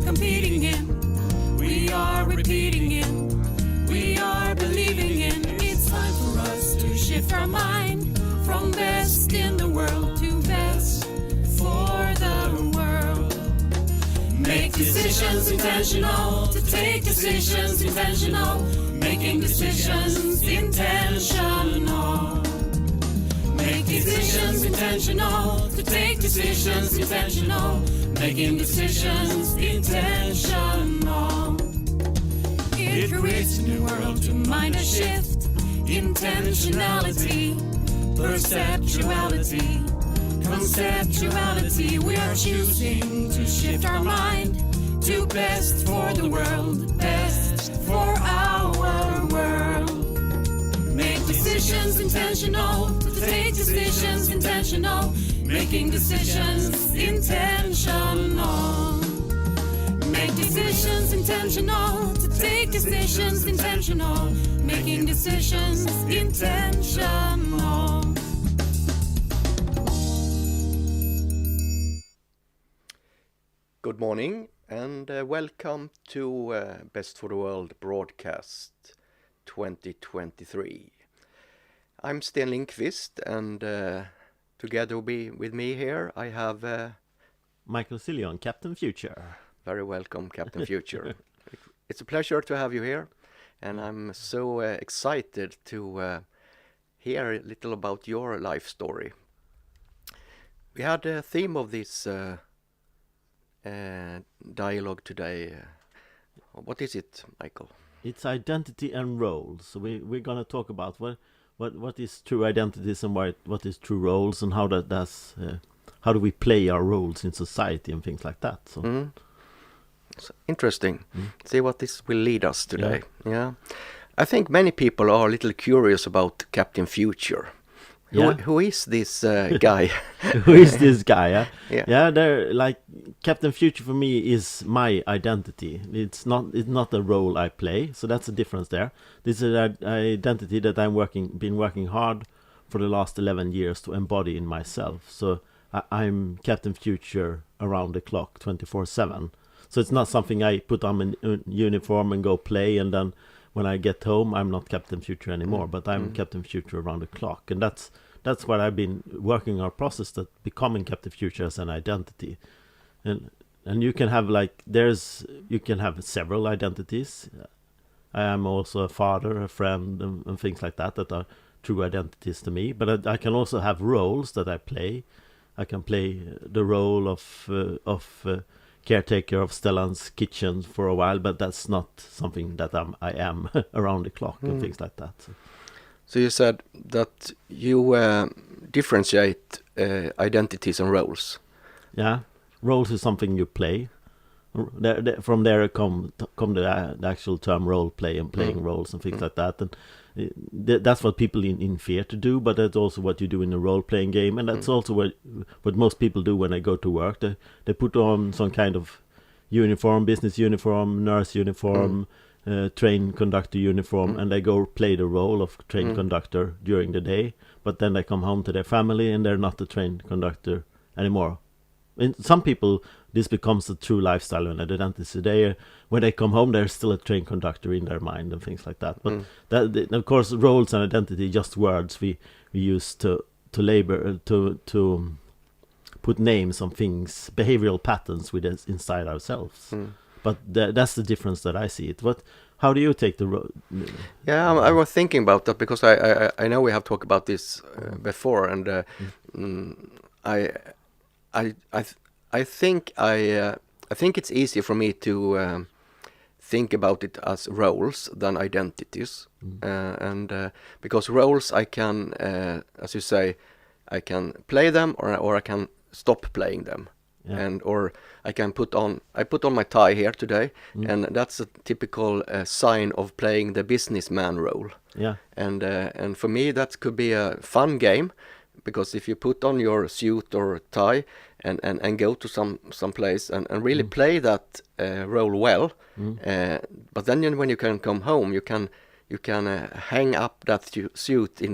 competing in, we are repeating in, we are believing in. It's time for us to shift our mind from best in the world to best for the world. Make decisions intentional, to take decisions intentional, making decisions intentional. Make decisions intentional, to take decisions intentional, making decisions intentional. It creates a new world to mind a shift, intentionality, perceptuality, conceptuality. We are choosing to shift our mind to best for the world, best for our world. Make decisions intentional, to take decisions intentional, making decisions intentional. Make decisions intentional, to take decisions intentional, making decisions intentional. Good morning and welcome to Best for the World broadcast 2023. I'm Sten Lindquist and together with me here I have Michael Sillion, Captain Future. Very welcome, Captain Future. It's a pleasure to have you here and I'm so excited to hear a little about your life story. We had a theme of this dialogue today. What is it, Michael? It's identity and roles. So we're going to talk about what is true identities and what is true roles and how how do we play our roles in society and things like that. So it's interesting. See what this will lead us today. Yeah. I think many people are a little curious about Captain Future. Who is this guy? Who is this guy? Yeah. They're like Captain Future for me is my identity. It's not a role I play, so that's the difference there. This is an identity that been working hard for the last 11 years to embody in myself. So I'm Captain Future around the clock, 24/7. So it's not something I put on a uniform and go play, and then when I get home, I'm not Captain Future anymore, but I'm Captain Future around the clock. And that's what I've been working our process, that becoming Captain Future as an identity. And you can have you can have several identities. I am also a father, a friend, and things like that are true identities to me. But I can also have roles that I play. I can play the role of caretaker of Stellan's kitchen for a while, but that's not something that I am around the clock and things like that. So you said that you differentiate identities and roles. Yeah, roles is something you play. From there come the actual term role play and playing roles and things like that. And that's what people in fear to do, but that's also what you do in a role-playing game, and that's also what most people do when they go to work. They put on some kind of uniform, business uniform, nurse uniform, train conductor uniform, and they go play the role of train conductor during the day, but then they come home to their family and they're not the train conductor anymore. In some people, this becomes a true lifestyle and identity. When they come home, they're still a train conductor in their mind and things like that. But of course, roles and identity, just words we use to labor, to put names on things, behavioral patterns with us inside ourselves. But that's the difference that I see it. How do you take the role? Yeah, I was thinking about that because I know we have talked about this before, and I think it's easier for me to think about it as roles than identities, and because roles I can, as you say, I can play them or I can stop playing them, or I can put on my tie here today, and that's a typical sign of playing the businessman role. Yeah, and for me that could be a fun game. Because if you put on your suit or tie and go to some place and really play that role well, but then when you can come home, you can hang up that suit on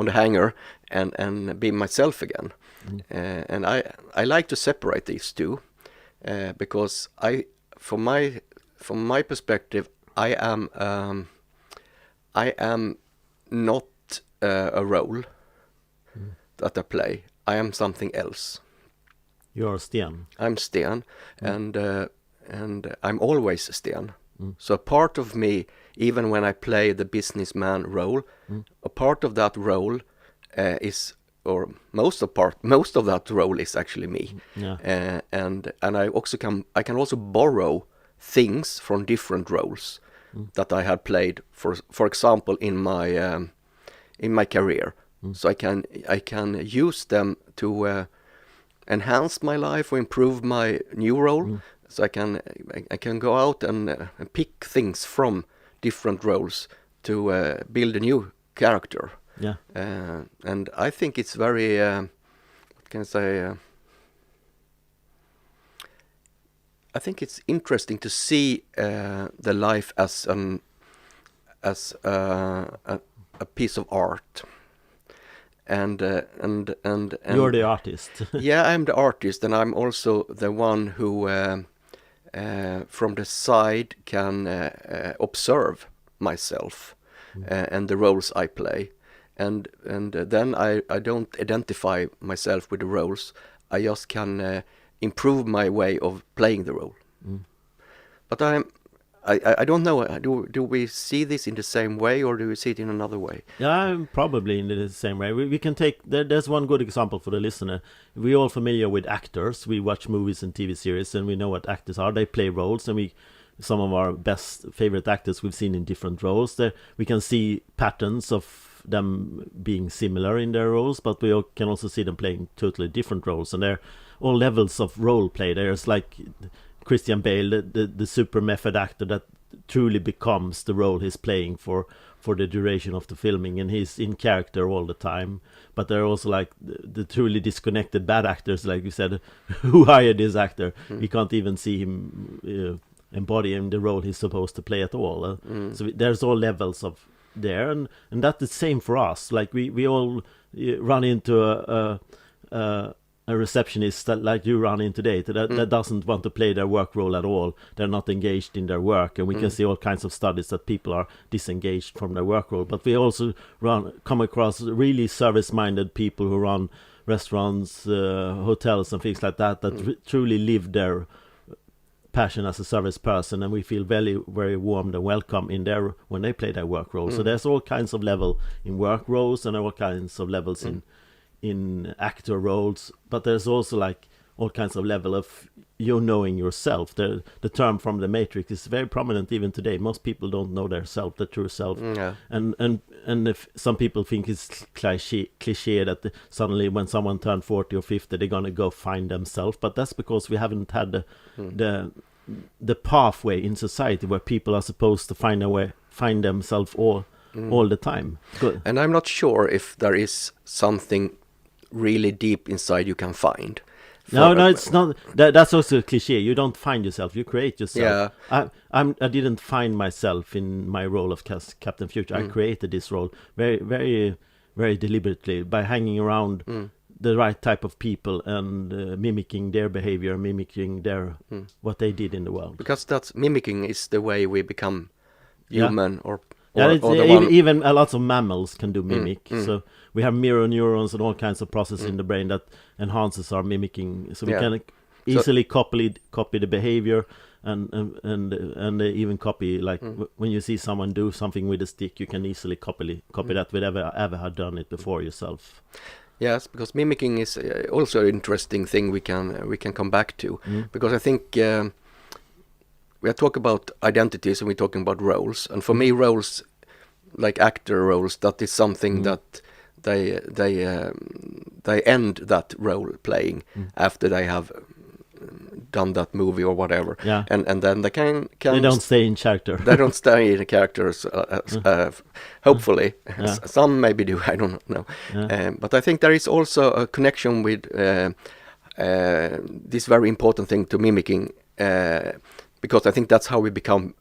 the hanger and be myself again. And I like to separate these two because from my perspective, I am not a role that I play. I am something else. You're Sten. I'm Sten, and I'm always Sten. So a part of me, even when I play the businessman role, a part of that role is, or most of that role is actually me. Yeah. And I can also borrow things from different roles that I had played. For example, in my career, so I can use them to enhance my life or improve my new role. So I can go out and pick things from different roles to build a new character. Yeah. And I think it's very what can I say? I think it's interesting to see the life as a piece of art. And You're the artist. yeah, I'm the artist, and I'm also the one who from the side can observe myself and the roles I play, and then I don't identify myself with the roles. I just can improve my way of playing the role. But I don't know. Do we see this in the same way, or do we see it in another way? Yeah, probably in the same way. We can take there's one good example for the listener. We're all familiar with actors. We watch movies and TV series, and we know what actors are. They play roles, and some of our best favorite actors we've seen in different roles. We can see patterns of them being similar in their roles, but we can also see them playing totally different roles, and they're all levels of role play. There's like Christian Bale, the super method actor that truly becomes the role he's playing for the duration of the filming, and he's in character all the time. But there are also like the truly disconnected bad actors, like you said, who hired this actor? We can't even see him embodying the role he's supposed to play at all. So there's all levels of there, and that's the same for us. Like we all run into a receptionist that, like you run in today, that doesn't want to play their work role at all. They're not engaged in their work, and we can see all kinds of studies that people are disengaged from their work role. But we also come across really service-minded people who run restaurants, hotels, and things like that truly live their passion as a service person, and we feel very, very warmed and welcome when they play their work role. So there's all kinds of level in work roles, and all kinds of levels in actor roles, but there's also like all kinds of level of you knowing yourself. The term from the Matrix is very prominent even today. Most people don't know their self, the true self. And if some people think it's cliche that suddenly when someone turns 40 or 50 they're gonna go find themselves, but that's because we haven't had the pathway in society where people are supposed to find themselves all the time. Good. And I'm not sure if there is something really deep inside you can find. No, it's not. That's also a cliche. You don't find yourself; you create yourself. Yeah. I didn't find myself in my role of Captain Future. I created this role very, very, very deliberately by hanging around the right type of people and mimicking their behavior, mimicking their what they did in the world. Because that's mimicking is the way we become human, or even a lot of mammals can do mimic. So we have mirror neurons and all kinds of processes in the brain that enhances our mimicking. So we can easily copy the behavior and even copy, like when you see someone do something with a stick, you can easily copy that without ever have done it before yourself. Yes, because mimicking is also an interesting thing we can come back to, because I think we are talking about identities and we're talking about roles, and for me roles, like actor roles, that is something that they end that role playing after they have done that movie or whatever, and then they can they don't stay in character. They don't stay in the characters, hopefully. Some maybe do, I don't know. But I think there is also a connection with this very important thing to mimicking, because I think that's how we become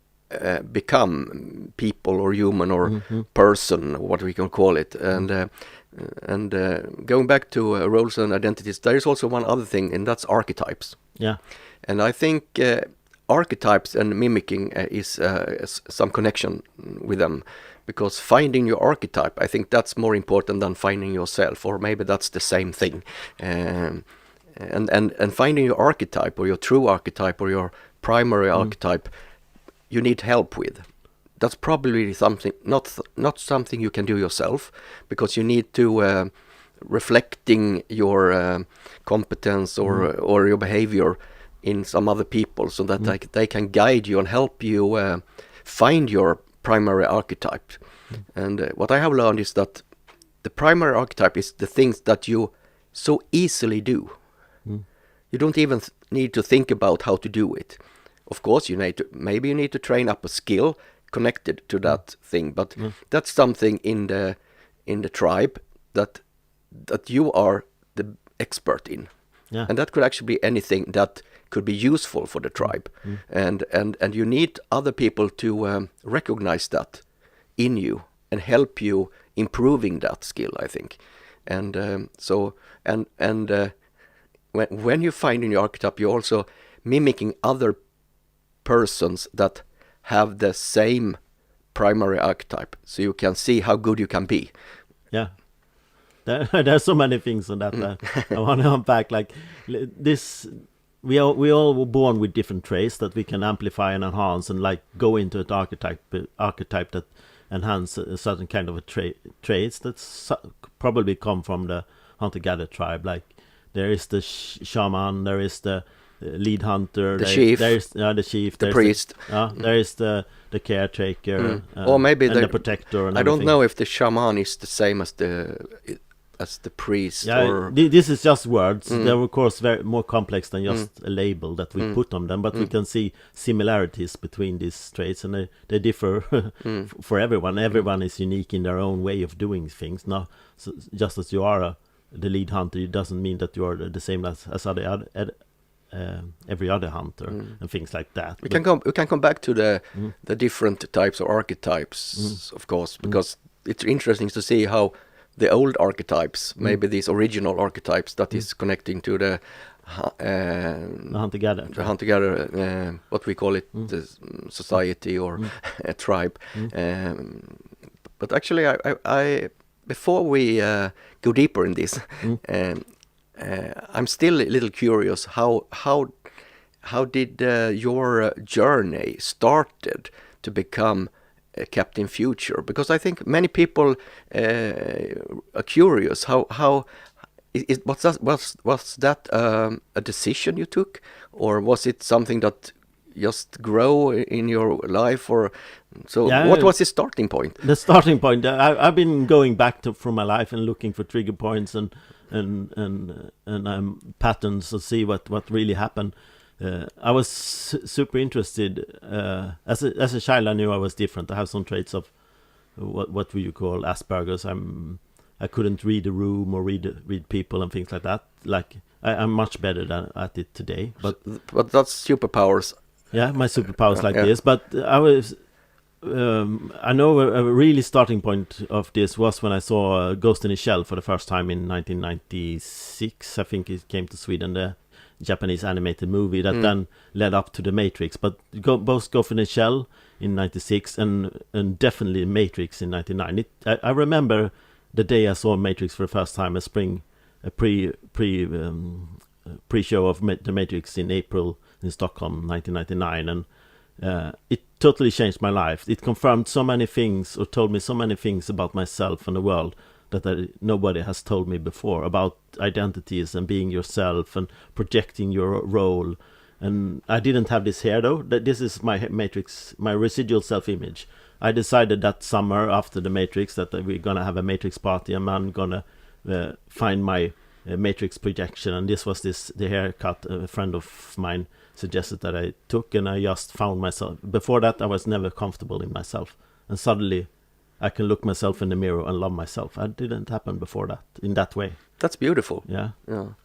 become people or human or person, what we can call it. And going back to roles and identities, there is also one other thing, and that's archetypes. Yeah. And I think archetypes and mimicking is some connection with them, because finding your archetype, I think that's more important than finding yourself, or maybe that's the same thing. And finding your archetype, or your true archetype, or your primary archetype, you need help with. That's probably something not something you can do yourself, because you need to reflecting your competence or your behavior in some other people, so that they can guide you and help you find your primary archetype. And what I have learned is that the primary archetype is the things that you so easily do. You don't even need to think about how to do it. Of course, maybe you need to train up a skill connected to that thing, but that's something in the tribe that you are the expert in. Yeah. And that could actually be anything that could be useful for the tribe. And you need other people to recognize that in you and help you improving that skill, I think. And when you find in your archetype, you're also mimicking other persons that have the same primary archetype, so you can see how good you can be. Yeah. There's so many things on that I want to unpack. Like this, we all were born with different traits that we can amplify and enhance, and like go into an archetype that enhance a certain kind of traits that probably come from the hunter-gatherer tribe. Like there is the shaman, there is the lead hunter, the chief, the chief, the priest, there is the caretaker, or maybe the protector. And I everything. don't know if the shaman is the same as the priest. Yeah, or this is just words. They're of course very more complex than just a label that we put on them, but we can see similarities between these traits, and they differ for everyone. Everyone is unique in their own way of doing things. Now, so just as you are the lead hunter, it doesn't mean that you are the same as every other hunter and things like that. We can come back to the different types of archetypes, of course, because it's interesting to see how the old archetypes, maybe these original archetypes that is connecting to the hunter-gatherer, what we call it, the society or a tribe. But actually, I before we go deeper in this, I'm still a little curious. How did your journey started to become Captain Future? Because I think many people are curious. Was that a decision you took, or was it something that just grow in your life, or so? Yeah, what was the starting point? The starting point. I've been going back through my life and looking for trigger points and patterns to see what really happened. I was super interested. As a child, I knew I was different. I have some traits of what would you call Asperger's. I couldn't read a room or read people and things like that. Like I'm much better at it today. But that's superpowers. Yeah, my superpowers this. But I was. I know a really starting point of this was when I saw Ghost in the Shell for the first time in 1996. I think it came to Sweden, the Japanese animated movie that then led up to the Matrix. But both Ghost in the Shell in 96 and definitely Matrix in 99. I remember the day I saw Matrix for the first time, a pre-show of the Matrix in April in Stockholm, 1999, and it totally changed my life. It confirmed so many things, or told me so many things about myself and the world that nobody has told me before, about identities and being yourself and projecting your role. And I didn't have this here though. This is my Matrix, my residual self-image. I decided that summer after the Matrix that we're gonna have a Matrix party, and I'm gonna find my Matrix projection. And this was the haircut a friend of mine suggested that I took, and I just found myself. Before that, I was never comfortable in myself, and suddenly I can look myself in the mirror and love myself. It didn't happen before that in that way. That's beautiful. Yeah.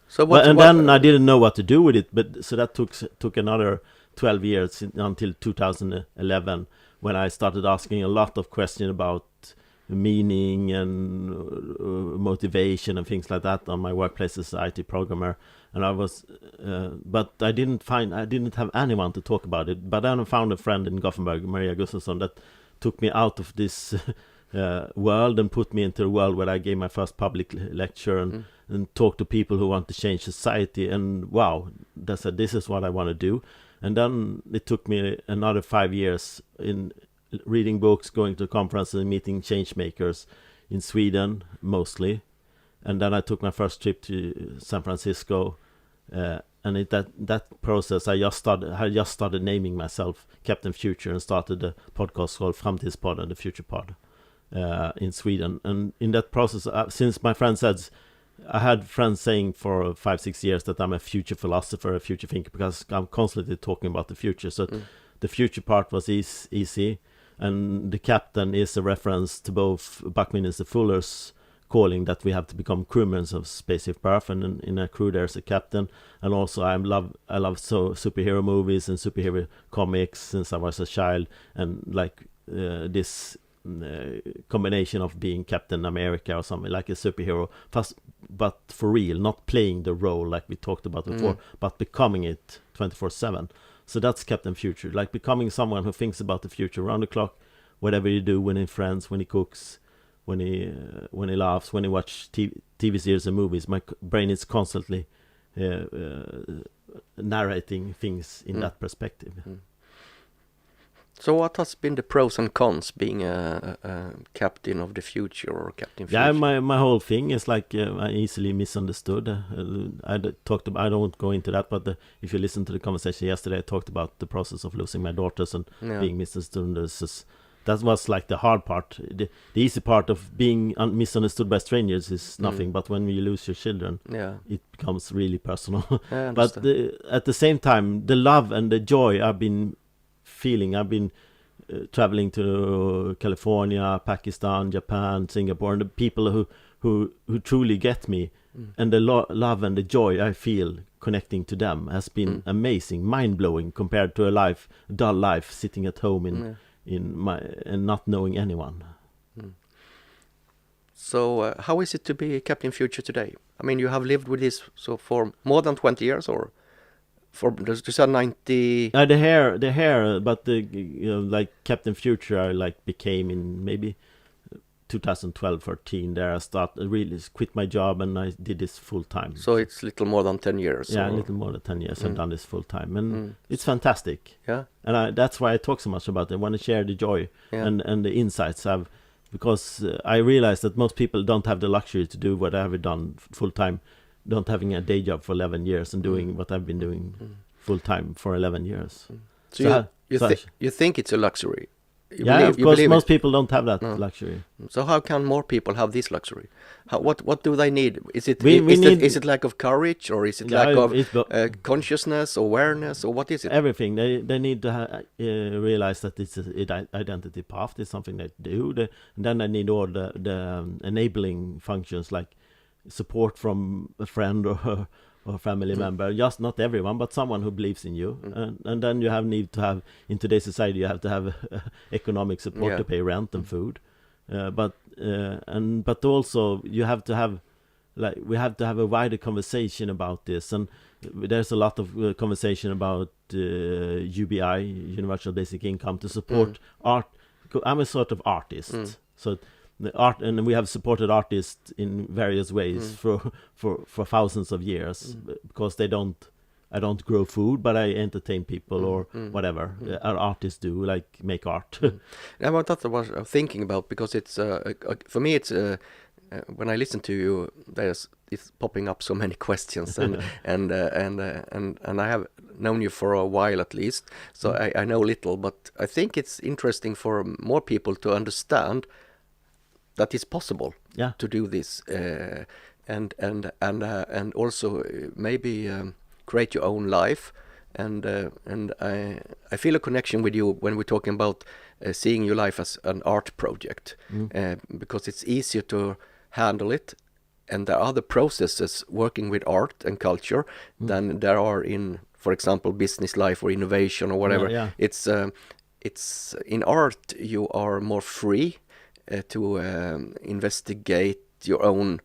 So then I didn't know what to do with it, but so that took another 12 years until 2011, when I started asking a lot of questions about meaning and motivation and things like that on my workplace as an IT programmer. And I was, but I didn't have anyone to talk about it. But then I found a friend in Gothenburg, Maria Gustafsson, that took me out of this world and put me into a world where I gave my first public lecture and talked to people who want to change society. And wow, they said, this is what I want to do. And then it took me another 5 years in reading books, going to conferences, and meeting change makers in Sweden mostly. And then I took my first trip to San Francisco, and that process, I just started naming myself Captain Future, and started a podcast called Framtidspodd and the Future Pod in Sweden. And in that process, since my friend said, I had friends saying for 5-6 years that I'm a future philosopher, a future thinker, because I'm constantly talking about the future. So the future part was easy, and the captain is a reference to both Buckminster Fuller's calling that we have to become crewmen of spaceship Earth, and in a crew there's a captain. And also I love superhero movies and superhero comics since I was a child, and like this combination of being Captain America or something, like a superhero, but for real, not playing the role like we talked about before, but becoming it 24/7. So that's Captain Future, like becoming someone who thinks about the future around the clock, whatever you do, when he friends, when he cooks, when he laughs, when he watch TV series and movies. My brain is constantly narrating things in that perspective. So what has been the pros and cons being a captain of the future or Captain Future? Yeah, my whole thing is like I easily misunderstood. I don't go into that, but if you listen to the conversation yesterday, I talked about the process of losing my daughters and being misunderstood. That was like the hard part. The easy part of being misunderstood by strangers is nothing, but when you lose your children, it becomes really personal. But at the same time, the love and the joy I've been feeling. I've been traveling to California, Pakistan, Japan, Singapore, and the people who truly get me, and the love and the joy I feel connecting to them has been amazing, mind-blowing compared to a dull life sitting at home and not knowing anyone. So how is it to be Captain Future today? I mean, you have lived with this for more than 20 years, or for you said 90? The hair, but like Captain Future, I like became in maybe 2012-13. There I really quit my job and I did this full time. So it's little more than 10 years. Yeah, a little more than 10 years. I've done this full time, and it's fantastic. Yeah, and that's why I talk so much about it. I want to share the joy and the insights I've, because I realize that most people don't have the luxury to do what I've done full time. Not having a day job for 11 years and doing what I've been doing full time for 11 years. So you think it's a luxury? Because most people don't have that luxury. So how can more people have this luxury? What do they need? Is it is it lack of courage, or is it lack of consciousness, awareness, or what is it? Everything. They need to realize that it's an identity path. It's something they do. And then they need all the enabling functions, like support from a friend or family member, just not everyone, but someone who believes in you. And then you need to have, in today's society, you have to have economic support to pay rent and food, but also you have to have, like, we have to have a wider conversation about this. And there's a lot of conversation about UBI, Universal Basic Income, to support art. I'm a sort of artist, so the art, and we have supported artists in various ways for thousands of years, because I don't grow food, but I entertain people or whatever our artists do, like make art. Yeah, well, that's what I was thinking about, because it's for me it's when I listen to you, it's popping up so many questions, and I have known you for a while at least, so I know little, but I think it's interesting for more people to understand that it's possible to do this, and also maybe create your own life, and I feel a connection with you when we're talking about seeing your life as an art project, because it's easier to handle it, and there are other processes working with art and culture than there are in, for example, business life or innovation or whatever. Yeah. It's in art you are more free to investigate your own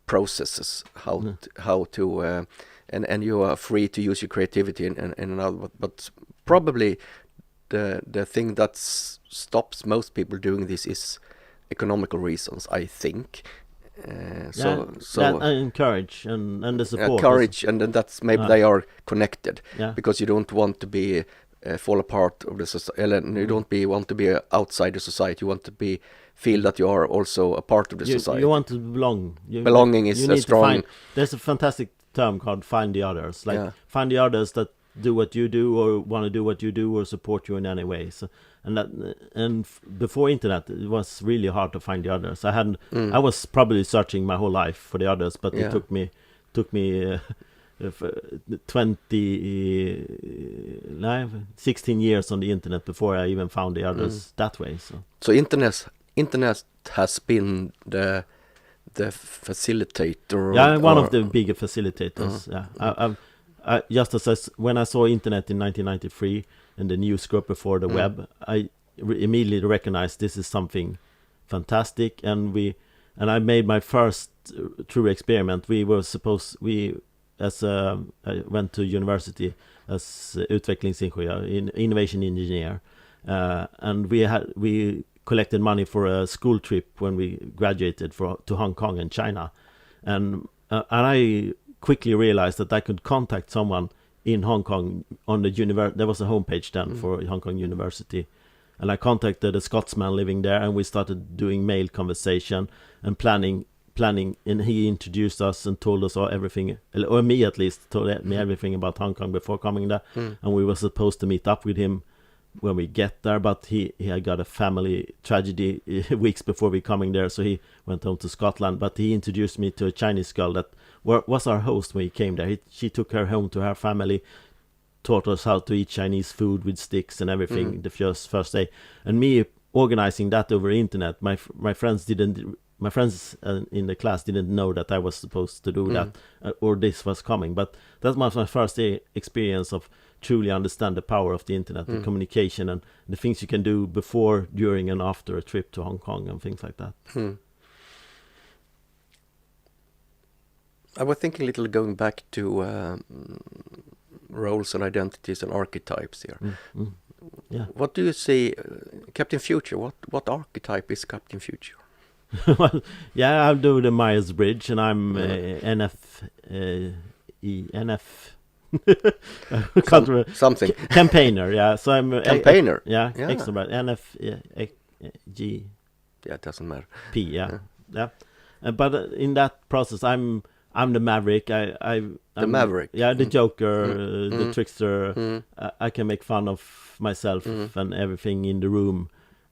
processes, how to and you are free to use your creativity and another. But probably the thing that stops most people doing this is economical reasons, I think. So that I encourage and the support. courage, and then that's maybe they are connected, Yeah. because you don't want to be fall apart of the society. You don't want to be outside the society. You want to feel that you are also a part of the society. You want to belong. Belonging is you a need strong. To find, there's a fantastic term called find the others. Like find the others that do what you do or want to do what you do or support you in any way. So, before internet, it was really hard to find the others. I was probably searching my whole life for the others, but it took me 16 years on the internet before I even found the others that way. So internet has been the facilitator. Yeah, one of the bigger facilitators. Yeah, I just as when I saw internet in 1993 and the news group before the web, I immediately recognized this is something fantastic, and I made my first true experiment. I went to university as utvecklingsingenjör, innovation engineer, and we collected money for a school trip when we graduated to Hong Kong and China, and I quickly realized that I could contact someone in Hong Kong on the there was a homepage then for Hong Kong University, and I contacted a Scotsman living there, and we started doing mail conversation and planning, and he introduced us and told us everything, or me at least, told me everything about Hong Kong before coming there, and we were supposed to meet up with him when we get there, but he had got a family tragedy weeks before we coming there, so he went home to Scotland. But he introduced me to a Chinese girl that was our host when he came there. She took her home to her family, taught us how to eat Chinese food with sticks and everything the first day. And me organizing that over internet, my friends in the class didn't know that I was supposed to do that, or this was coming. But that was my first experience of truly understand the power of the internet, the communication, and the things you can do before, during, and after a trip to Hong Kong and things like that. I was thinking a little, going back to roles and identities and archetypes here. Yeah. What do you see, Captain Future? What archetype is Captain Future? Well, yeah, I'll do the Myers-Briggs, and I'm Something. Campaigner, yeah. So I'm Campaigner. extrovert. NFG. Yeah, it doesn't matter. P, yeah. But in that process, I'm the maverick. I'm the maverick. Yeah, the joker, the trickster. I can make fun of myself and everything in the room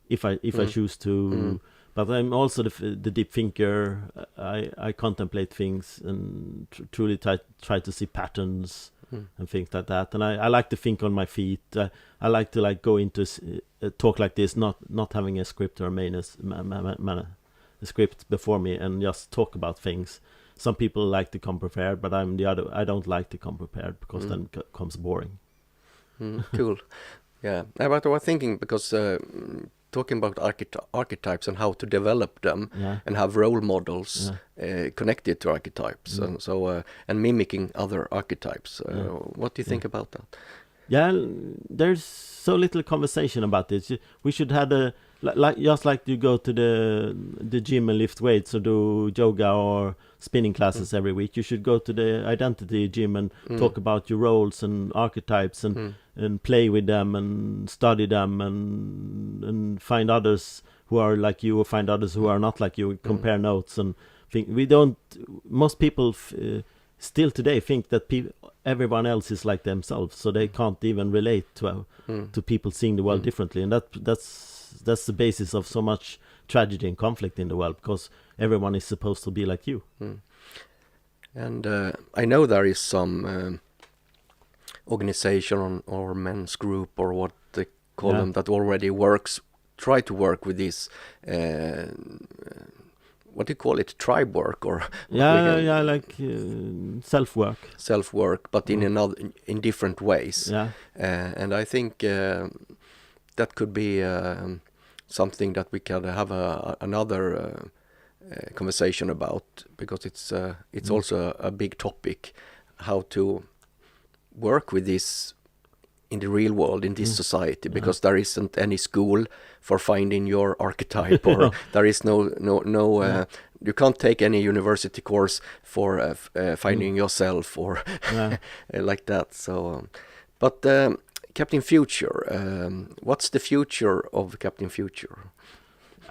if I choose to. But I'm also the deep thinker. I contemplate things and truly try to see patterns and things like that. And I like to think on my feet. I like to go into a talk like this, not having a script or a script before me, and just talk about things. Some people like to come prepared, but I'm the other. I don't like to come prepared because then it comes boring. Cool. Yeah, but I was thinking, because talking about archetypes and how to develop them and have role models connected to archetypes, and so and mimicking other archetypes. What do you think about that? Yeah, there's so little conversation about this. We should have just like you go to the gym and lift weights or do yoga or spinning classes every week. You should go to the identity gym and talk about your roles and archetypes and play with them and study them and find others who are like you or find others who are not like you. Compare notes and think. Most people still today think that everyone else is like themselves, so they can't even relate to people seeing the world differently, and that's the basis of so much tragedy and conflict in the world, because everyone is supposed to be like you. And I know there is some organization or men's group or what they call them that already try to work with this what do you call it, tribe work, or like self work. Self work, but in different ways. Yeah. And I think that could be something that we can have another conversation about, because it's also a big topic, how to work with this in the real world, in this society, because there isn't any school for finding your archetype, or there is no you can't take any university course for finding yourself, or like that. So but Captain Future, what's the future of Captain Future?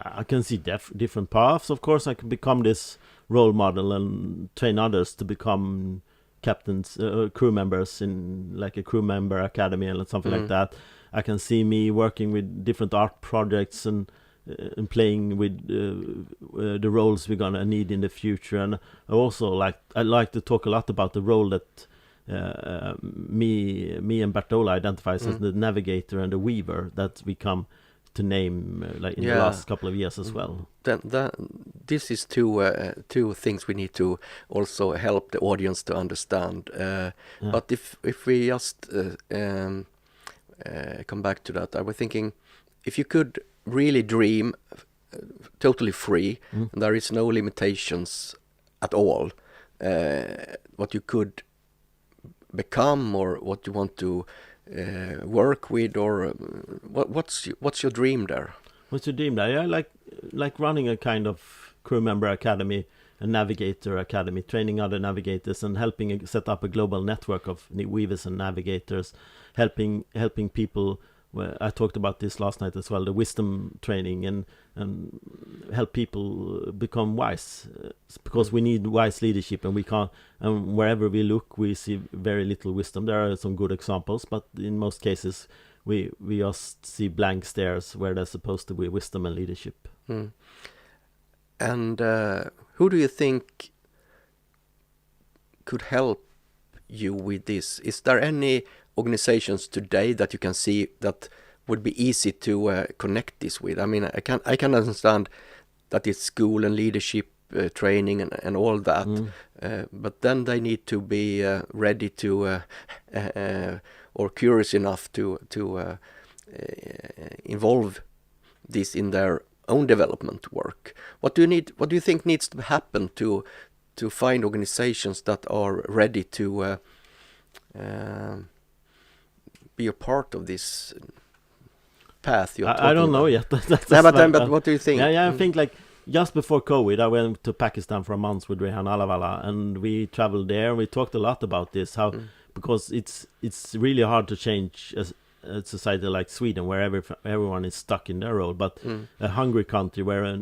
I can see different paths. Of course, I can become this role model and train others to become captains, crew members in like a crew member academy or something like that. I can see me working with different art projects and playing with the roles we're gonna need in the future. And I also I like to talk a lot about the role that me and Bertola identifies as the navigator and the weaver, that we come to name like in the last couple of years as well. This is two things we need to also help the audience to understand. But if we just come back to that, I was thinking, if you could really dream totally free, and there is no limitations at all, what you could become, or what you want to work with, or what's your dream there? What's your dream there? Yeah, like running a kind of crew member academy, a navigator academy, training other navigators and helping set up a global network of weavers and navigators, helping people. Well, I talked about this last night as well, the wisdom training, and help people become wise, because we need wise leadership, and we can't, and wherever we look we see very little wisdom. There are some good examples, but in most cases we just see blank stares where there's supposed to be wisdom and leadership. And who do you think could help you with this? Is there any organizations today that you can see that would be easy to connect this with? I mean, I can understand that it's school and leadership training and all that, but then they need to be ready to or curious enough to involve this in their own development work. What do you think needs to happen to find organizations that are ready to be a part of this path you're talking I don't know about? yet. But what do you think? I think like just before COVID, I went to Pakistan for a month with Rehan Alavala, and we traveled there. We talked a lot about this, how because it's really hard to change a society like Sweden, where everyone is stuck in their role, but a hungry country, where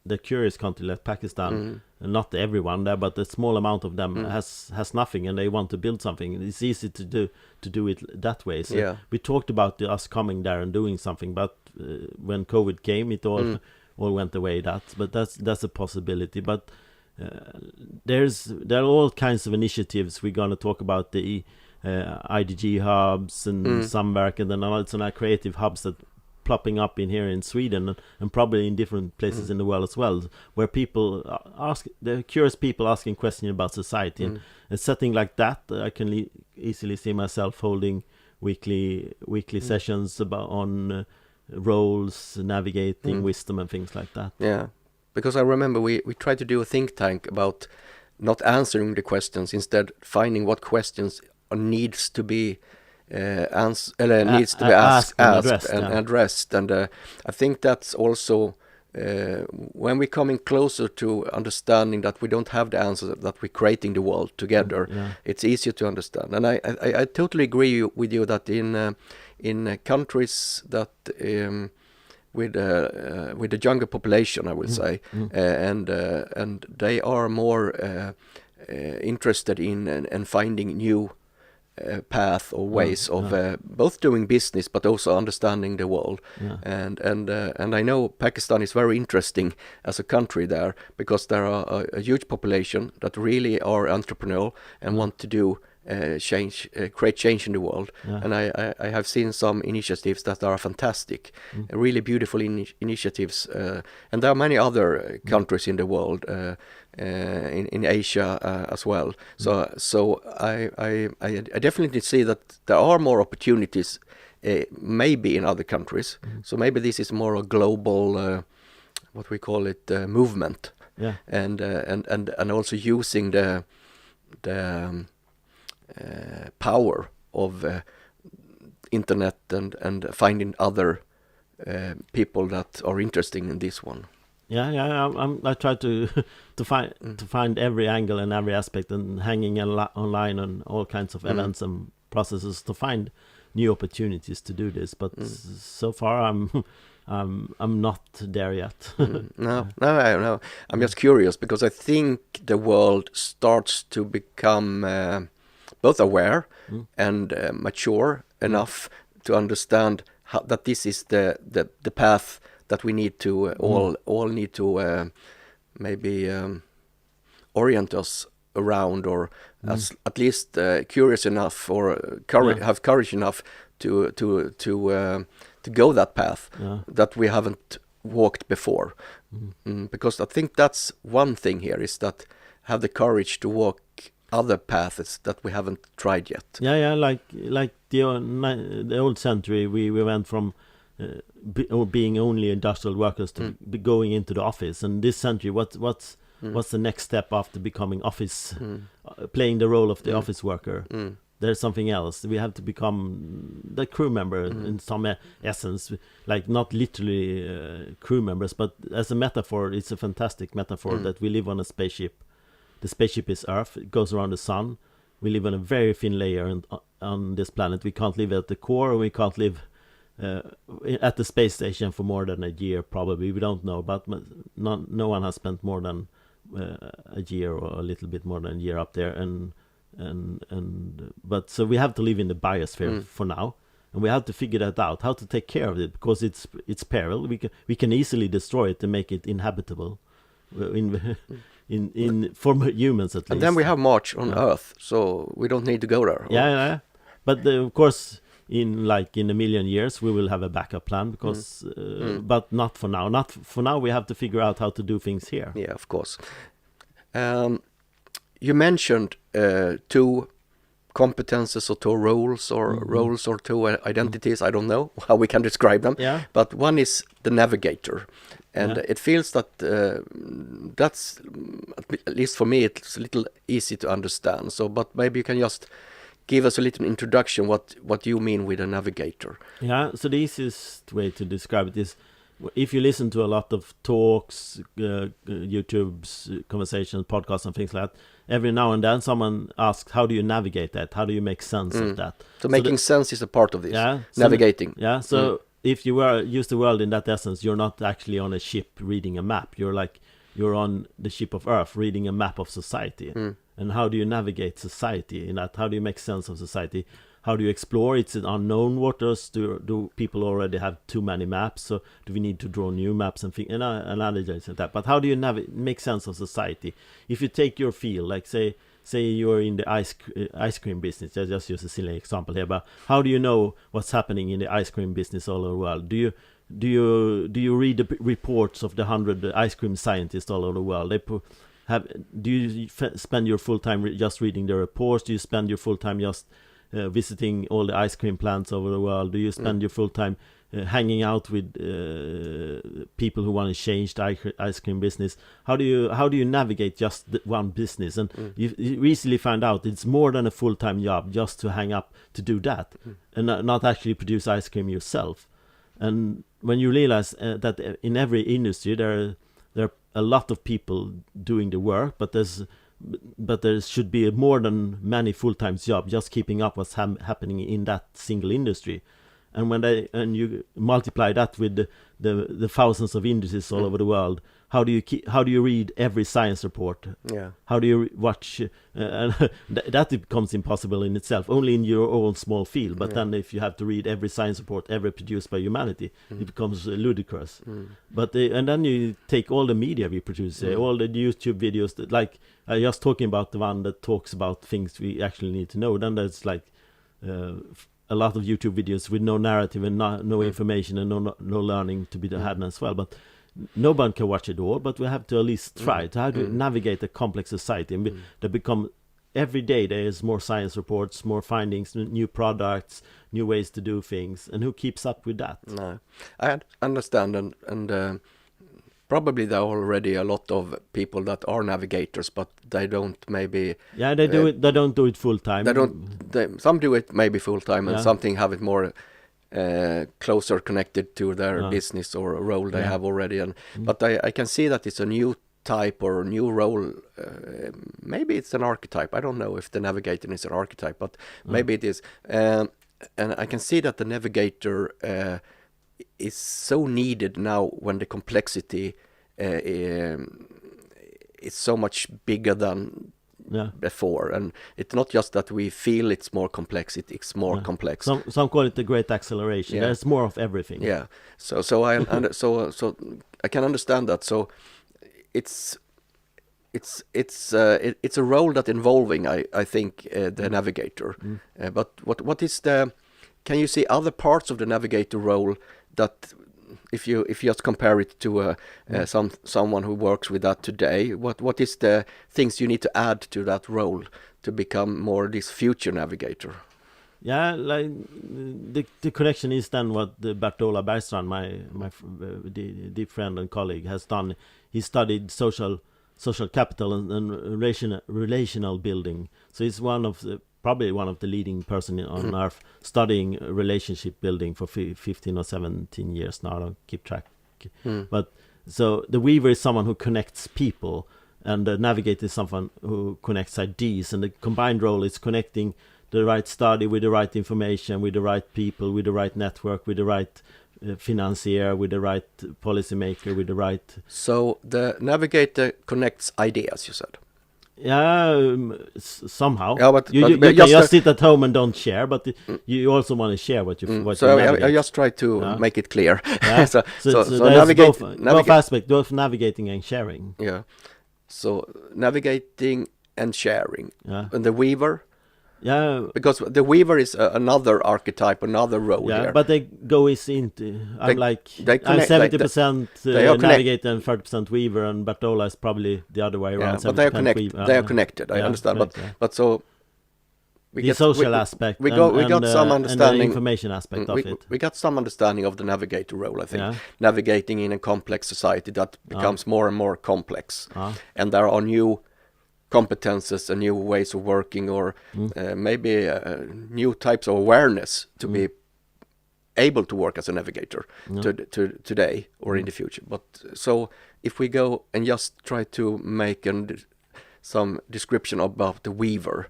the curious country like Pakistan, and not everyone there, but a small amount of them has nothing, and they want to build something. It's easy to do it that way. So we talked about us coming there and doing something, but when COVID came, it all went away. But that's a possibility. But there are all kinds of initiatives. We're going to talk about the IDG hubs and Samverk, and then also creative hubs that plopping up in here in Sweden, and probably in different places in the world as well, where people the curious people asking questions about society, and a setting like that, I can easily see myself holding weekly sessions on roles, navigating, wisdom, and things like that. Yeah, because I remember we tried to do a think tank about not answering the questions, instead finding what questions needs to be asked and addressed. And I think that's also when we're coming closer to understanding that we don't have the answer, that we're creating the world together, it's easier to understand. And I totally agree with you that in countries that with the younger population, I will say, and they are more interested in finding new path or ways of both doing business but also understanding the world. And I know Pakistan is very interesting as a country there, because there are a huge population that really are entrepreneurial and want to do create change in the world. Yeah. And I have seen some initiatives that are fantastic, really beautiful initiatives. And there are many other countries in the world, in Asia as well. So I definitely see that there are more opportunities, maybe in other countries. So maybe this is more a global, what we call it, movement. Yeah. And also using the power of internet and finding other people that are interested in this one. Yeah. I try to find every angle and every aspect, and hanging online on all kinds of events and processes to find new opportunities to do this. But so far, I'm not there yet. No. I'm just curious because I think the world starts to become both aware and mature enough to understand that this is the path that we need to all need to maybe orient us around, or as at least curious enough, or have courage enough to go that path that we haven't walked before. Because I think that's one thing here, is that have the courage to walk other paths that we haven't tried yet. Yeah, like the old century, we went from being only industrial workers to be going into the office. And this century, what's the next step after becoming office, playing the role of the office worker? There's something else. We have to become the crew member in some essence, like not literally crew members, but as a metaphor. It's a fantastic metaphor that we live on a spaceship. The spaceship is Earth. It goes around the sun. We live on a very thin layer on this planet. We can't live at the core, or we can't live at the space station for more than a year, probably. We don't know, but no one has spent more than a year, or a little bit more than a year up there. But so we have to live in the biosphere for now, and we have to figure that out, how to take care of it, because it's peril. We can easily destroy it to make it inhabitable, in for humans at least. And then we have March on Earth, so we don't need to go there. Yeah. But of course, in a million years, we will have a backup plan, because but not for now. Not for now. We have to figure out how to do things here. Yeah, of course. You mentioned two competences, or two roles, or two identities. I don't know how we can describe them. Yeah. But one is the navigator, and it feels that that's, at least for me, it's a little easy to understand. So, but maybe you can just give us a little introduction what you mean with a navigator. Yeah. So the easiest way to describe it is, if you listen to a lot of talks, YouTube's conversations, podcasts, and things like that, every now and then someone asks, how do you navigate that? How do you make sense of that? So making sense is a part of this. Yeah. Navigating. So if you use the world in that essence, you're not actually on a ship reading a map. You're on the ship of Earth reading a map of society. And how do you navigate society in that? How do you make sense of society? How do you explore? It's in unknown waters. Do people already have too many maps? So do we need to draw new maps and analogize like that? But how do you make sense of society? If you take your field, like say you're in the ice cream business. I just use a silly example here, but how do you know what's happening in the ice cream business all over the world? Do you read the reports of the 100 ice cream scientists all over the world? Do you spend your full time just reading the reports? Do you spend your full time just visiting all the ice cream plants over the world? Do you spend your full time hanging out with people who want to change the ice cream business? How do you navigate just one business? And you easily find out it's more than a full-time job just to hang up to do that, and not actually produce ice cream yourself. And when you realize that in every industry there are a lot of people doing the work, but there should be more than many full-time jobs just keeping up what's happening in that single industry. And when you multiply that with the thousands of industries all over the world, how do you read every science report? Yeah. How do you watch? That becomes impossible in itself, only in your own small field. But then if you have to read every science report ever produced by humanity, it becomes ludicrous. But and then you take all the media we produce, all the YouTube videos that, like I just talking about the one that talks about things we actually need to know. Then there's like a lot of YouTube videos with no narrative and no information and no learning to be had as well. But no one can watch it all, but we have to at least try to how to navigate a complex society. And they become, every day there is more science reports, more findings, new products, new ways to do things. And who keeps up with that? No, I understand, and probably there are already a lot of people that are navigators, but they don't maybe. Yeah, they do it. They don't do it full time. Some do it maybe full time, and Yeah. something have it more closer connected to their business or role they have already. And but I can see that it's a new type or new role. Maybe it's an archetype. I don't know if the navigator is an archetype, but maybe it is. And I can see that the navigator is so needed now when the complexity is so much bigger than before, and it's not just that we feel it's more complex; it's more complex. Some call it the great acceleration. There's more of everything. Yeah. So so I can understand that. So it's a role that involving I think the navigator. But what is the? Can you see other parts of the navigator role that? If you just compare it to someone who works with that today, what is the things you need to add to that role to become more this future navigator? Yeah, like the connection is then what Bertola Bergstrand, my deep friend and colleague, has done. He studied social capital and relational building. So he's probably one of the leading person on earth studying relationship building for 15 or 17 years now. I don't keep track. But so the weaver is someone who connects people, and the navigator is someone who connects ideas, and the combined role is connecting the right study with the right information, with the right people, with the right network, with the right financier, with the right policymaker, with the right. So the navigator connects ideas, you said. Yeah, somehow. Yeah, but you can just sit at home and don't share, but you also want to share what you. What so you navigate. I just try to make it clear. Yeah. so navigate both aspects, both navigating and sharing. Yeah. So navigating and sharing. Yeah. And the weaver. Yeah. Because the weaver is another archetype, another role. Yeah, here. but they go into. I'm 70% navigator and 30% weaver, and Bertola is probably the other way around. Yeah, but they are connected. They are connected. I understand, but so we get social aspect. We got some understanding. And the information aspect of it. We got some understanding of the navigator role. I think navigating in a complex society that becomes more and more complex, and there are new competences and new ways of working, or maybe new types of awareness to be able to work as a navigator to today or in the future. But so if we go and just try to make some description about the weaver,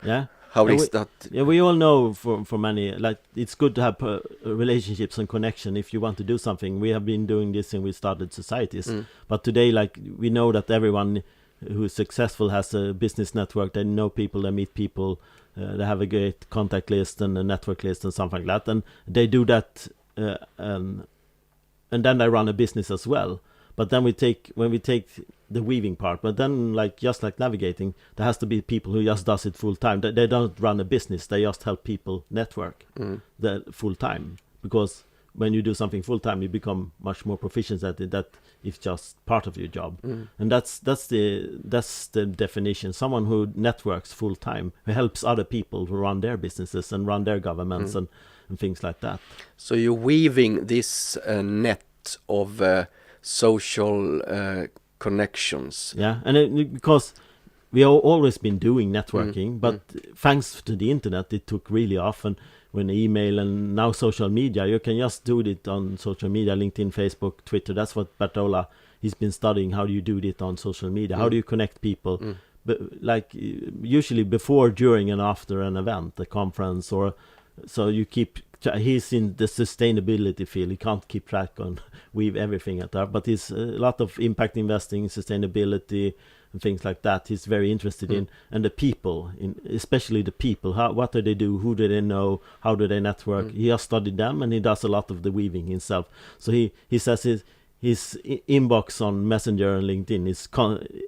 how is that? Yeah, we all know for many, like, it's good to have relationships and connection if you want to do something. We have been doing this and we started societies, but today, like, we know that everyone who is successful has a business network. They know people, they meet people, they have a great contact list and a network list and something like that, and they do that, and then they run a business as well. But then when we take the weaving part, but then, like, just like navigating, there has to be people who just does it full time. They don't run a business, they just help people network the full time, because when you do something full time, you become much more proficient at it. That is just part of your job, and that's the definition. Someone who networks full time, who helps other people to run their businesses and run their governments and things like that. So you're weaving this net of social connections. Yeah, and because we have always been doing networking, but thanks to the internet, it took really off. And when email and now social media, you can just do it on social media, LinkedIn, Facebook, Twitter. That's what Bertola, he's been studying. How do you do it on social media? How do you connect people? But like usually before, during and after an event, a conference, or so you keep he's in the sustainability field. He can't keep track on weave everything at that, but he's a lot of impact investing, sustainability, and things like that. He's very interested in, and the people, especially the people. What do they do? Who do they know? How do they network? He has studied them, and he does a lot of the weaving himself. So he says his inbox on Messenger and LinkedIn is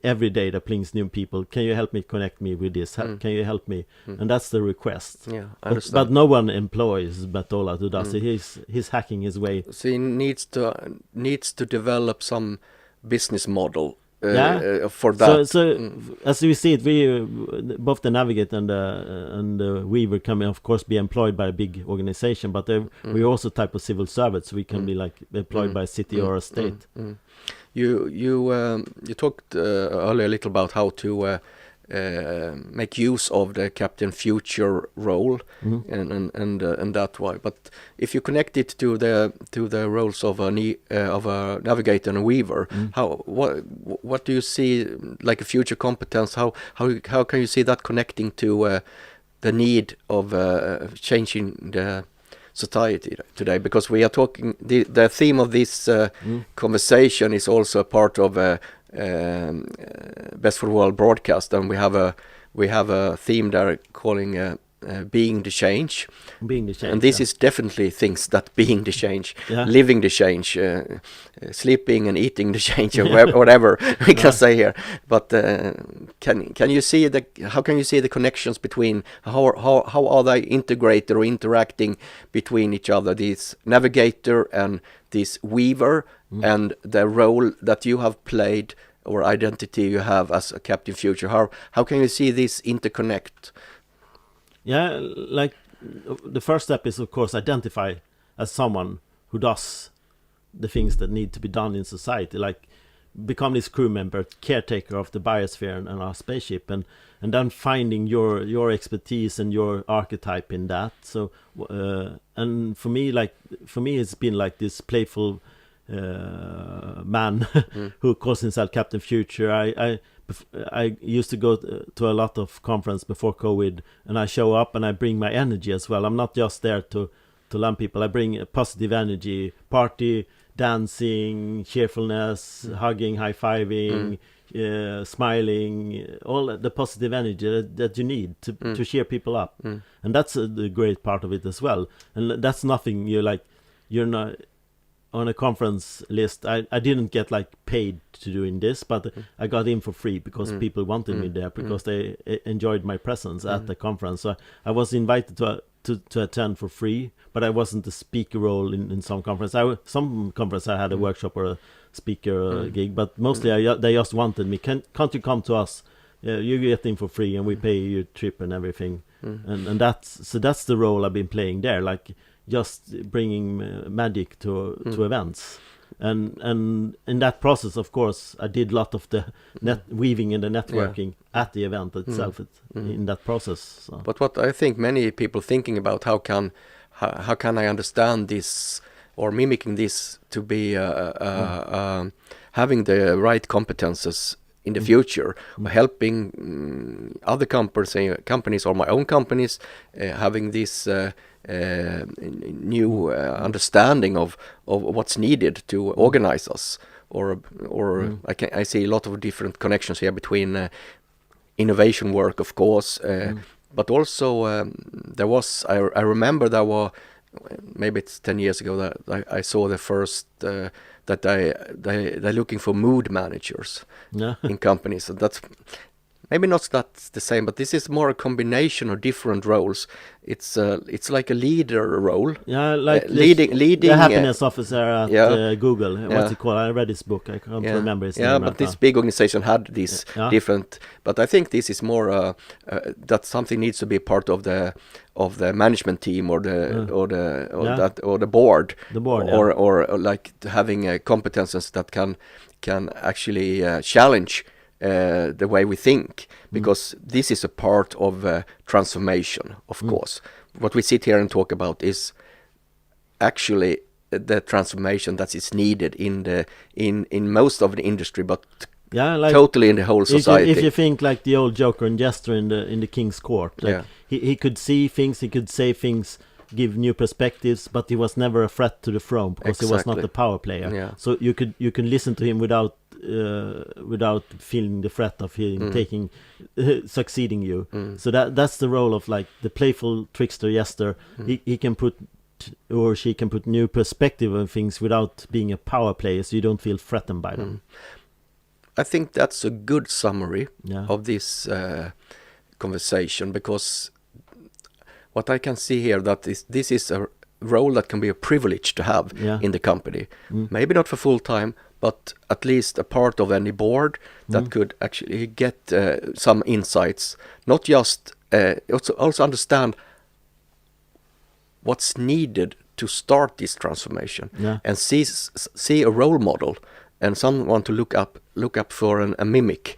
every day that plings new people. Can you help me connect me with this? Can you help me? And that's the request. Yeah, I understand. But no one employs Bertola to does it. He's hacking his way. So he needs to develop some business model for that. So as we see it, we both the Navigate and the Weaver can of course be employed by a big organization, but we're also type of civil servants. So we can be like employed by a city or a state. You talked earlier a little about how to make use of the Captain Future role and that way. But if you connect it to the roles of a navigator and a weaver, what do you see like a future competence? How can you see that connecting to the need of changing the society today? Because we are talking the theme of this conversation is also a part of Best for the World broadcast, and we have a theme there calling being the change. And this is definitely things that being the change, living the change, sleeping and eating the change, or whatever we can say here. But can you see how can you see the connections between how are they integrated or interacting between each other? This navigator and this weaver and the role that you have played or identity you have as a Captain Future. How can you see this interconnect? Yeah, like the first step is of course identify as someone who does the things that need to be done in society, like become this crew member, caretaker of the biosphere and our spaceship, and then finding your expertise and your archetype in that. So and for me it's been like this playful man who calls himself Captain Future. I used to go to a lot of conference before COVID, and I show up and I bring my energy as well. I'm not just there to learn people. I bring a positive energy, party, dancing, cheerfulness, hugging, high-fiving, smiling, all the positive energy that you need to cheer people up. And that's the great part of it as well. And that's nothing you're not on a conference list. I didn't get like paid to doing this, but I got in for free because people wanted me there because they enjoyed my presence at the conference. So I was invited to attend for free, but I wasn't a speaker role in some conference. Some conference I had a workshop or a speaker gig, but mostly they just wanted me. Can't you come to us? You get in for free and we pay your trip and everything. And that's the role I've been playing there, like just bringing magic to events. And in that process, of course, I did a lot of the weaving and the networking at the event itself in that process. So. But what I think many people thinking about, how can I understand this or mimicking this to be having the right competences in the future, helping other companies or my own companies having this new understanding of what's needed to organize us, or I see a lot of different connections here between innovation work, of course, but also there was I remember there were, maybe it's 10 years ago that I saw the first that they're looking for mood managers in companies. And that's maybe not that's the same, but this is more a combination of different roles. It's like a leader role. Yeah, like leading the happiness officer at Google. What's it called? I read his book. I can't remember his name. Yeah, but this big organization had this different. But I think this is more that something needs to be part of the management team or the board. The board, or like having competences that can actually challenge the way we think, because this is a part of transformation, of course. What we sit here and talk about is actually the transformation that is needed in most of the industry, but totally in the whole society. If you think like the old Joker and Jester in the King's Court, he could see things, he could say things give new perspectives, but he was never a threat to the throne because he was not Exactly. the power player. Yeah. So you can listen to him without feeling the threat of him taking succeeding you. So that's the role of like the playful trickster jester. He can put, or she can put, new perspective on things without being a power player, so you don't feel threatened by them. I think that's a good summary Yeah. of this conversation, because what I can see here that this is a role that can be a privilege to have Yeah. in the company. Maybe not for full time, but at least a part of any board that could actually get some insights, not just also understand what's needed to start this transformation, Yeah. and see a role model and someone to look up for a mimic,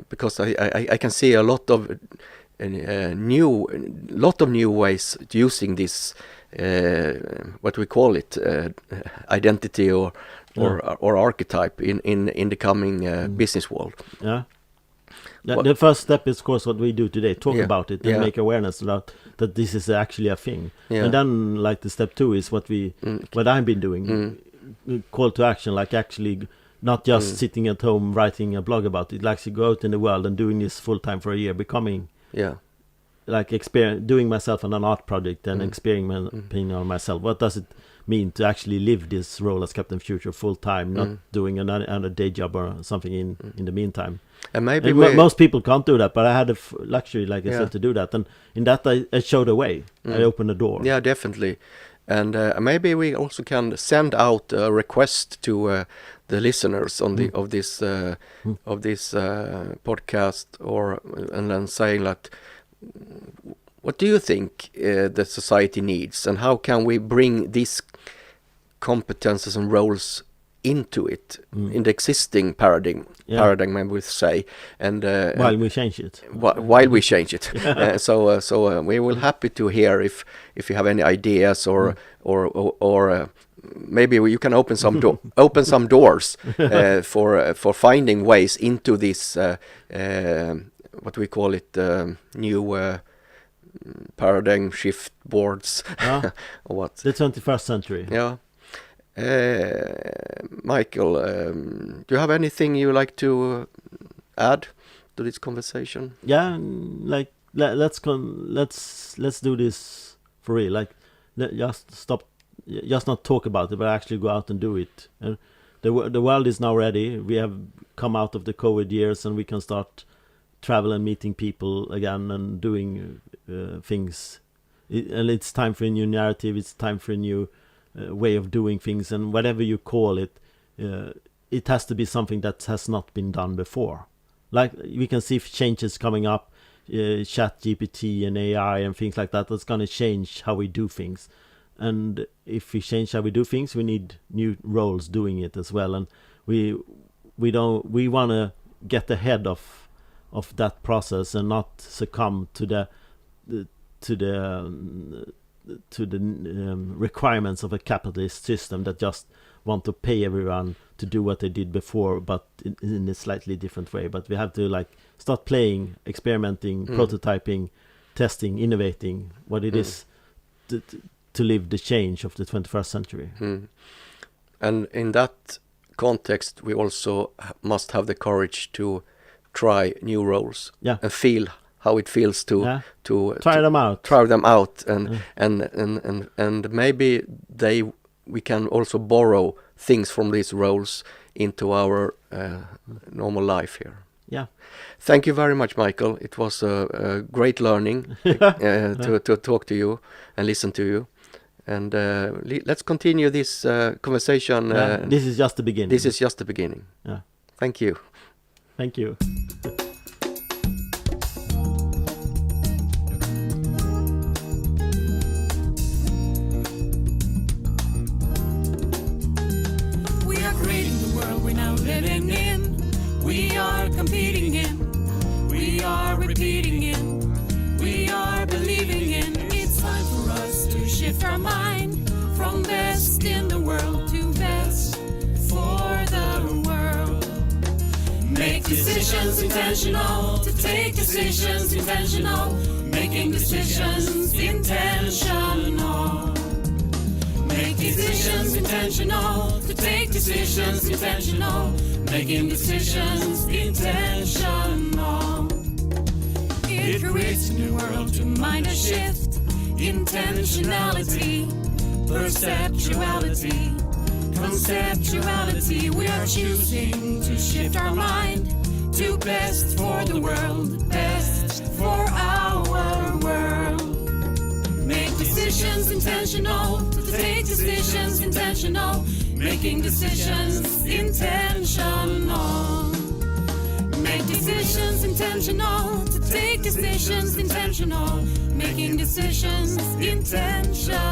because I can see a lot of new ways using this what we call it identity or archetype in the coming business world. Yeah. What- The first step is, of course, what we do today. Talk Yeah. about it and Yeah. make awareness about that this is actually a thing. Yeah. And then, like, the step 2 is what I've been doing. Call to action, like actually not just sitting at home writing a blog about it. Like, actually go out in the world and doing this full time for a year, becoming Yeah. like doing myself on an art project and experimenting on myself. What does it mean to actually live this role as Captain Future full time, not doing another day job or something in the meantime? And maybe And most people can't do that, but I had the luxury, like I Yeah. said, to do that. And in that, I showed a way. I opened a door. Yeah, definitely. And maybe we also can send out a request to the listeners on the of this podcast, and then saying that, what do you think the society needs, and how can we bring these competences and roles into it in the existing paradigm, I would say, and While we change it. while we change it. So we will happy to hear if you have any ideas or maybe you can open some doors for finding ways into this what we call it new paradigm shift boards. Or what? The 21st century. Yeah. Michael, do you have anything you like to add to this conversation? Yeah, like let's do this for real. Like, just not talk about it, but actually go out and do it. And the world is now ready. We have come out of the COVID years, and we can start travel and meeting people again and doing things. And it's time for a new narrative. It's time for a new way of doing things, and whatever you call it, it has to be something that has not been done before. Like, we can see changes coming up, chat GPT and AI and things like that. That's going to change how we do things, and if we change how we do things, we need new roles doing it as well. And we want to get ahead of that process and not succumb to the requirements of a capitalist system that just want to pay everyone to do what they did before, but in a slightly different way. But we have to, like, start playing, experimenting, prototyping, testing, innovating what it is to live the change of the 21st century. And in that context, we also must have the courage to try new roles, and feel how it feels to try them out, and maybe we can also borrow things from these roles into our normal life here. Yeah. Thank you very much, Michael. It was a great learning to talk to you and listen to you. And let's continue this conversation. This is just the beginning. This is just the beginning. Yeah. Thank you. Thank you. We are creating the world we're now living in. We are competing in. We are repeating in. We are believing in. It's time for us to shift our mind from best in the world to best for the world. Make decisions intentional, to take decisions intentional, making decisions intentional. intentional. To take decisions, intentional. Making decisions, intentional. It creates a new world to mind a shift. Intentionality, perceptuality, conceptuality. We are choosing to shift our mind to best for the world, best for our world. Make decisions intentional, to take decisions intentional, making decisions intentional. Make decisions intentional, to take decisions intentional, making decisions intentional.